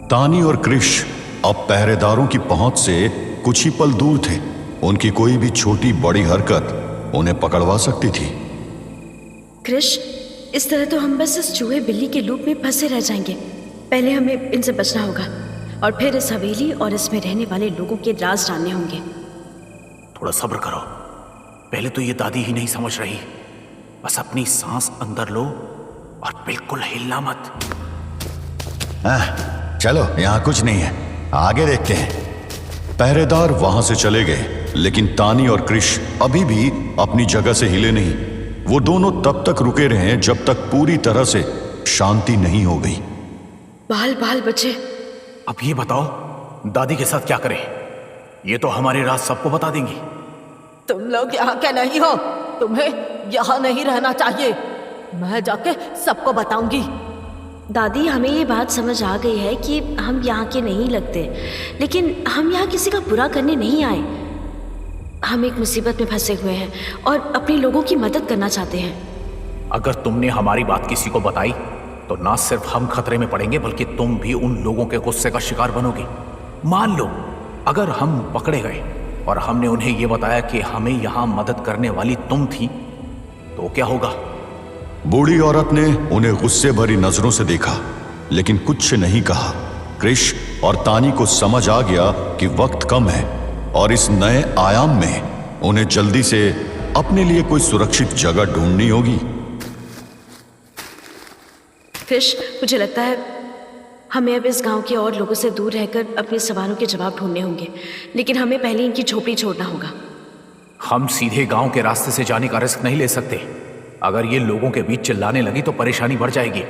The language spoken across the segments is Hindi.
तानी और कृष अब पहरेदारों की पहुंच से कुछ ही पल दूर थे। उनकी कोई भी छोटी बड़ी हरकत उन्हें पकड़वा सकती थी। कृष, इस तरह तो हम बस इस चूहे बिल्ली के लूप में फंसे रह जाएंगे। पहले हमें इनसे बचना होगा और फिर इस हवेली और इसमें रहने वाले लोगों के राज जानने होंगे। थोड़ा सब्र करो, पहले तो ये दादी ही नहीं समझ रही। बस अपनी सांस अंदर लो और बिल्कुल हिलना मत। चलो, यहाँ कुछ नहीं है, आगे देखते हैं। पहरेदार वहां से चले गए, लेकिन तानी और कृष अभी भी अपनी जगह से हिले नहीं। वो दोनों तब तक रुके रहे जब तक पूरी तरह से शांति नहीं हो गई। बाल बाल बचे। अब ये बताओ, दादी के साथ क्या करें? ये तो हमारे राज सबको बता देंगी। तुम लोग यहाँ के नहीं हो, तुम्हें यहाँ नहीं रहना चाहिए। मैं जाके सबको बताऊंगी। दादी, हमें ये बात समझ आ गई है कि हम यहाँ के नहीं लगते, लेकिन हम यहाँ किसी का बुरा करने नहीं आए। हम एक मुसीबत में फंसे हुए हैं और अपने लोगों की मदद करना चाहते हैं। अगर तुमने हमारी बात किसी को बताई तो ना सिर्फ हम खतरे में पड़ेंगे, बल्कि तुम भी उन लोगों के गुस्से का शिकार बनोगे। मान लो अगर हम पकड़े गए और हमने उन्हें यह बताया कि हमें यहां मदद करने वाली तुम थी, तो क्या होगा? बूढ़ी औरत ने उन्हें गुस्से भरी नजरों से देखा, लेकिन कुछ नहीं कहा। कृष और तानी को समझ आ गया कि वक्त कम है और इस नए आयाम में उन्हें जल्दी से अपने लिए कोई सुरक्षित जगह ढूंढनी होगी। कृष, मुझे लगता है हमें अब इस गांव के और लोगों से दूर रहकर अपने सवालों के जवाब ढूंढने होंगे, लेकिन हमें पहले इनकी झोपड़ी छोड़ना होगा। हम सीधे गांव के रास्ते से जाने का रिस्क नहीं ले सकते। अगर ये लोगों के बीच चिल्लाने लगी तो परेशानी बढ़ जाएगी।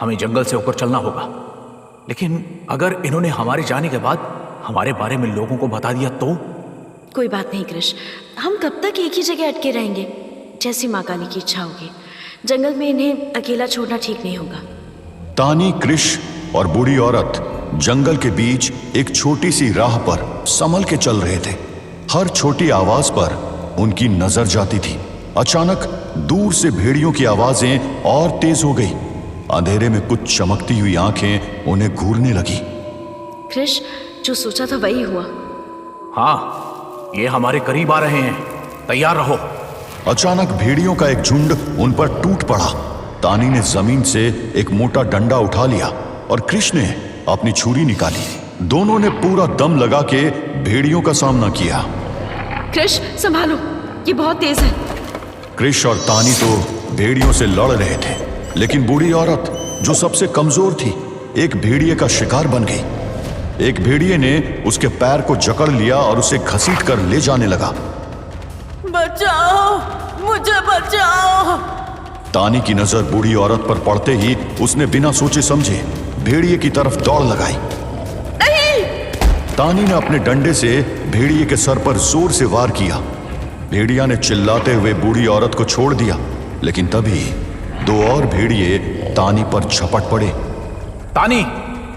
हमें जंगल से होकर चलना होगा। लेकिन अगर इन्होंने हमारे जाने के बाद हमारे बारे में लोगों को बता दिया तो? कोई बात नहीं कृष, हम कब तक एक ही जगह अटके रहेंगे? जैसी माँ काली की इच्छा होगी। जंगल में इन्हें अकेला छोड़ना ठीक नहीं होगा। तानी, कृष और बूढ़ी औरत जंगल के बीच एक छोटी सी राह पर संभल के चल रहे थे। हर छोटी आवाज पर उनकी नजर जाती थी। अचानक दूर से भेड़ियों की आवाजें और तेज हो गई। अंधेरे में कुछ चमकती हुई आंखें उन्हें घूरने लगी। कृष, जो सोचा था वही हुआ। हाँ, ये हमारे करीब आ रहे हैं, तैयार रहो। अचानक भेड़ियों का एक झुंड उन पर टूट पड़ा। तानी ने जमीन से एक मोटा डंडा उठा लिया और कृष ने अपनी छुरी निकाली। दोनों ने पूरा दम लगा के भेड़ियों का सामना किया। कृष, संभालो, ये बहुत तेज है। कृष और तानी तो भेड़ियों से लड़ रहे थे, लेकिन बूढ़ी औरत जो सबसे कमजोर थी, एक भेड़िए का शिकार बन गई। एक भेड़िए ने उसके पैर को जकड़ लिया और उसे घसीट कर ले जाने लगा। बचाओ, मुझे बचाओ। तानी की नजर बूढ़ी औरत पर पड़ते ही उसने बिना सोचे समझे भेड़िए की तरफ दौड़ लगाई। नहीं! तानी ने अपने डंडे से भेड़िए के सर पर जोर से वार किया। भेड़िया ने चिल्लाते हुए बूढ़ी औरत को छोड़ दिया, लेकिन तभी दो और भेड़िए तानी पर झपट पड़े। तानी,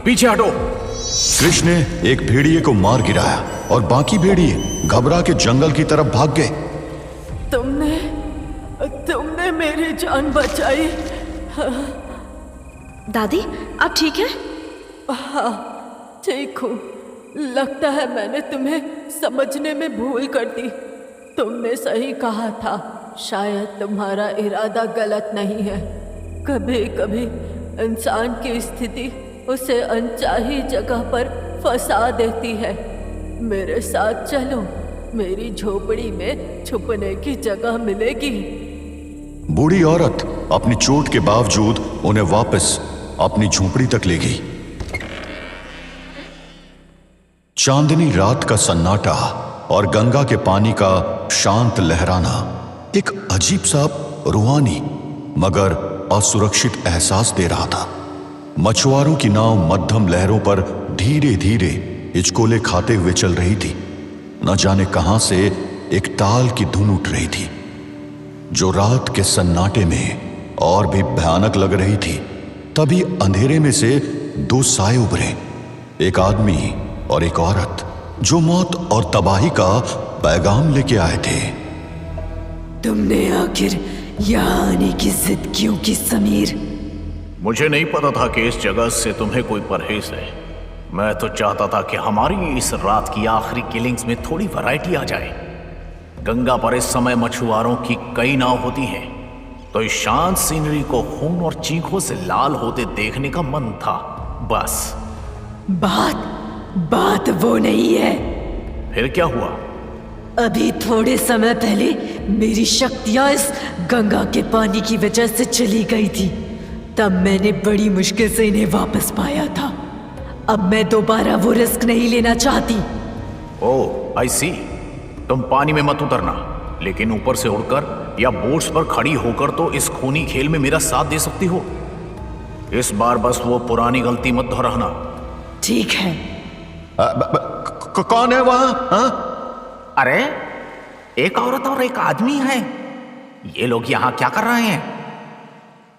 पीछे हटो। कृष ने एक भेड़िए को मार गिराया और बाकी भेड़िए घबरा के जंगल की तरफ भाग गए। तुमने मेरी जान बचाई। दादी, आप ठीक है? हाँ, ठीक हूँ। लगता है मैंने तुम्हें समझने में भूल कर दी। तुमने सही कहा था, शायद तुम्हारा इरादा गलत नहीं है। कभी कभी इंसान की स्थिति उसे अनचाही जगह पर फंसा देती है। मेरे साथ चलो, मेरी झोपड़ी में छुपने की जगह मिलेगी। बूढ़ी औरत अपनी चोट के बावजूद उन्हें वापस अपनी झोपड़ी तक ले गई। चांदनी रात का सन्नाटा और गंगा के पानी का शांत लहराना एक अजीब सा रूहानी मगर असुरक्षित एहसास दे रहा था। मछुआरों की नाव मध्यम लहरों पर धीरे धीरे हिचकोले खाते हुए चल रही थी। न जाने कहां से एक ताल की धुन उठ रही थी, जो रात के सन्नाटे में और भी भयानक लग रही थी। तभी अंधेरे में से दो साए उभरे, एक आदमी और एक औरत, जो मौत और तबाही का पैगाम लेके आए थे। तुमने आखिर यहाँ आने की जिद क्यों की समीर? मुझे नहीं पता था कि इस जगह से तुम्हें कोई परहेज है। मैं तो चाहता था कि हमारी इस रात की आखिरी किलिंग्स में थोड़ी वैरायटी आ जाए। गंगा पर इस समय मछुआरों की कई नाव होती हैं, तो इस शांत सीनरी को खून और चीखों से लाल होते देखने का मन था, बस। बात वो नहीं है। फिर क्या हुआ? अभी थोड़े समय पहले मेरी शक्तियां इस गंगा के पानी की वजह से चली गई थी। तब मैंने बड़ी मुश्किल से इन्हें वापस पाया था। अब मैं दोबारा वो रिस्क नहीं लेना चाहती। ओह, आई सी। तुम पानी में मत उतरना, लेकिन ऊपर से उड़कर या बोट्स पर खड़ी होकर तो इस खूनी खेल में मेरा साथ दे सकती हो। इस बार बस वो पुरानी गलती मत दोहराना। ठीक है। कौन है वहां? अरे, एक औरत और एक आदमी है। ये लोग यहाँ क्या कर रहे हैं?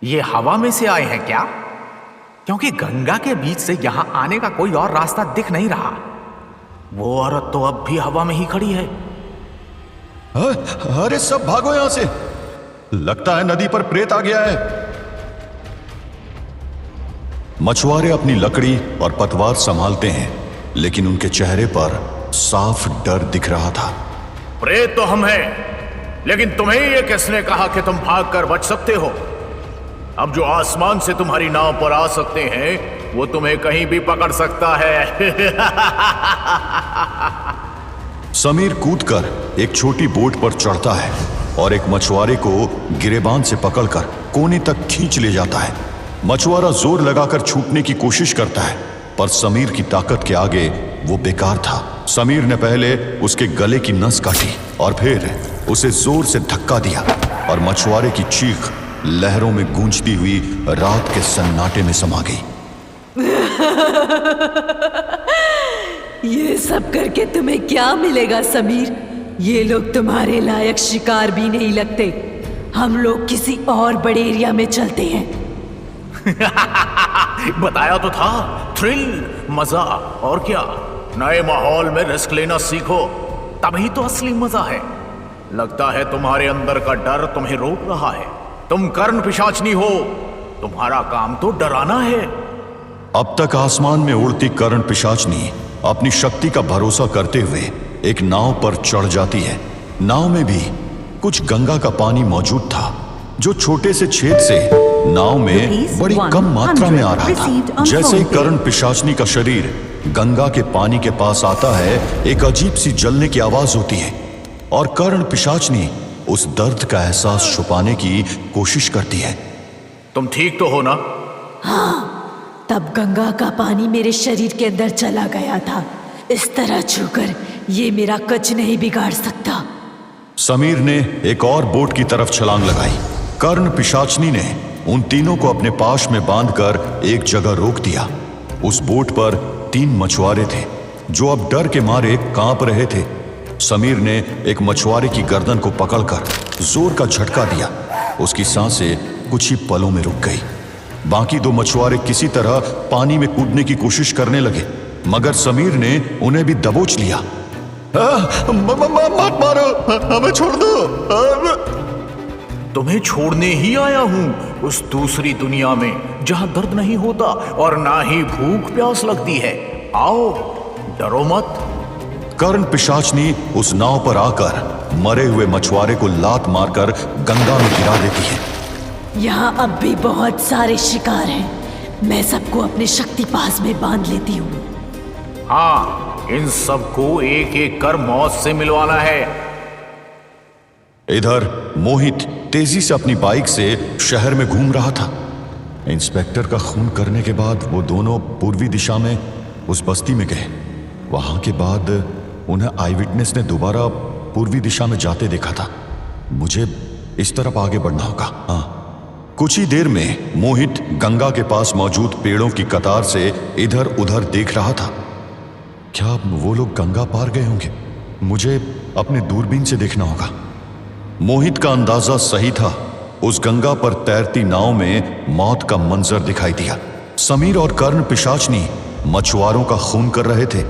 ये हवा में से आए हैं क्या? क्योंकि गंगा के बीच से यहाँ आने का कोई और रास्ता दिख नहीं रहा। वो औरत तो अब भी हवा में ही खड़ी है। अरे सब भागो यहां से, लगता है नदी पर प्रेत आ गया है। मछुआरे अपनी लकड़ी और पतवार संभालते हैं, लेकिन उनके चेहरे पर साफ डर दिख रहा था। प्रेत तो हम हैं, लेकिन तुम्हें ये किसने कहा कि तुम भागकर बच सकते हो? अब जो आसमान से तुम्हारी नाव पर आ सकते हैं, वो तुम्हें कहीं भी पकड़ सकता है। समीर कूदकर एक छोटी बोट पर चढ़ता है और एक मछुआरे को गिरेबान से पकड़कर कोने तक खींच ले जाता है। मछुआरा जोर लगाकर छूटने की कोशिश करता है, पर समीर की ताकत के आगे वो बेकार था। समीर ने पहले उसके गले की नस काटी और फिर उसे जोर से धक्का दिया और मछुआरे की चीख लहरों में गूंजती हुई रात के सन्नाटे में समा गई। ये सब करके तुम्हें क्या मिलेगा समीर? ये लोग तुम्हारे लायक शिकार भी नहीं लगते। हम लोग किसी और बड़े एरिया में चलते हैं। बताया तो था, थ्रिल, मजा, और क्या। नए माहौल में रिस्क लेना सीखो, तभी तो असली मजा है। लगता है तुम्हारे अंदर का डर तुम्हें रोक रहा है। तुम कर्ण पिशाचनी हो, तुम्हारा काम तो डराना है। अब तक आसमान में उड़ती कर्ण पिशाचनी अपनी शक्ति का भरोसा करते हुए एक नाव पर चढ़ जाती है। नाव में भी कुछ गंगा का पानी मौजूद था, जो छोटे से छेद से नाव में बड़ी कम मात्रा में आ रहा था। जैसे ही कर्ण पिशाचनी का शरीर गंगा के पानी के पास आता है, एक अजीब सी जलने की आवाज होती है और कर्ण पिशाचनी उस दर्द का एहसास छुपाने की कोशिश करती है। तुम ठीक तो हो ना? हाँ, तब गंगा का पानी मेरे शरीर के अंदर चला गया था। इस तरह छूकर ये मेरा कुछ नहीं बिगाड़ सकता। समीर ने एक और बोट की तरफ छलांग लगाई। कर्ण पिशाचनी ने उन तीनों को अपने पाश में बांधकर एक जगह रोक दिया। उस बोट पर 3 मछुआरे थे, जो अब डर के मारे कांप रहे थे। समीर ने एक मछुआरे की गर्दन को पकड़कर जोर का झटका दिया। उसकी सांसें कुछ ही पलों में रुक गई। बाकी 2 मछुआरे किसी तरह पानी में कूदने की कोशिश करने लगे, मगर समीर ने उन्हें भी दबोच लिया। मत मारो, हमें छोड़ दो। तुम्हें छोड़ने ही आया हूं उस दूसरी दुनिया में, जहां दर्द नहीं होता और ना ही भूख प्यास लगती है। आओ, डरो मत। कर्ण पिशाचनी उस नाव पर आकर मरे हुए मछुआरे को लात मारकर गंगा में गिरा देती है। यहाँ अब भी बहुत सारे शिकार हैं। मैं सबको अपने शक्ति पास में बांध लेती हूँ। हाँ, इन सबको एक एक कर मौत से मिलवाना है। इधर मोहित तेजी से अपनी बाइक से शहर में घूम रहा था। इंस्पेक्टर का खून करने के बाद वो दोनों पूर्वी दिशा में उस बस्ती में गए। वहां के बाद उन्हें आई विटनेस ने दोबारा पूर्वी दिशा में जाते देखा था। मुझे इस तरफ आगे बढ़ना होगा। हाँ, कुछ ही देर में मोहित गंगा के पास मौजूद पेड़ों की कतार से इधर उधर देख रहा था। क्या वो लोग गंगा पार गए होंगे? मुझे अपने दूरबीन से देखना होगा। मोहित का अंदाजा सही था। उस गंगा पर तैरती नाव में मौत का मंजर दिखाई दिया। समीर और कर्ण पिशाचनी मछुआरों का खून कर रहे थे।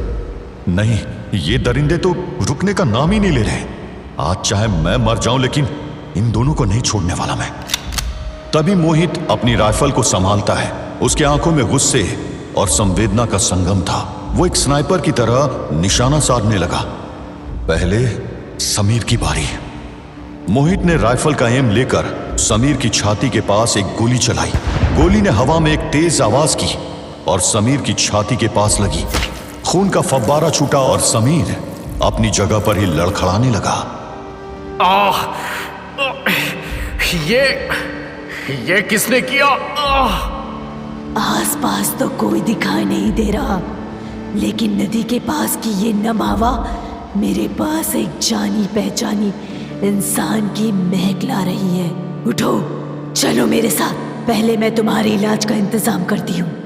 नहीं, ये दरिंदे तो रुकने का नाम ही नहीं ले रहे। आज चाहे मैं मर जाऊं, लेकिन इन दोनों को नहीं छोड़ने वाला मैं। तभी मोहित अपनी राइफल को संभालता है। उसकी आंखों में गुस्से और संवेदना का संगम था। वो एक स्नाइपर की तरह निशाना साधने लगा। पहले समीर की बारी। मोहित ने राइफल का एम लेकर समीर की छाती के पास एक गोली चलाई। गोली ने हवा में एक तेज आवाज की और समीर की छाती के पास लगी। खून का फव्वारा छूटा और समीर अपनी जगह पर ही लड़खड़ाने लगा। ये किसने किया? आसपास तो कोई दिखाई नहीं दे रहा, लेकिन नदी के पास की ये नम हवा मेरे पास एक जानी पहचानी इंसान की महक ला रही है। उठो, चलो मेरे साथ, पहले मैं तुम्हारे इलाज का इंतजाम करती हूँ।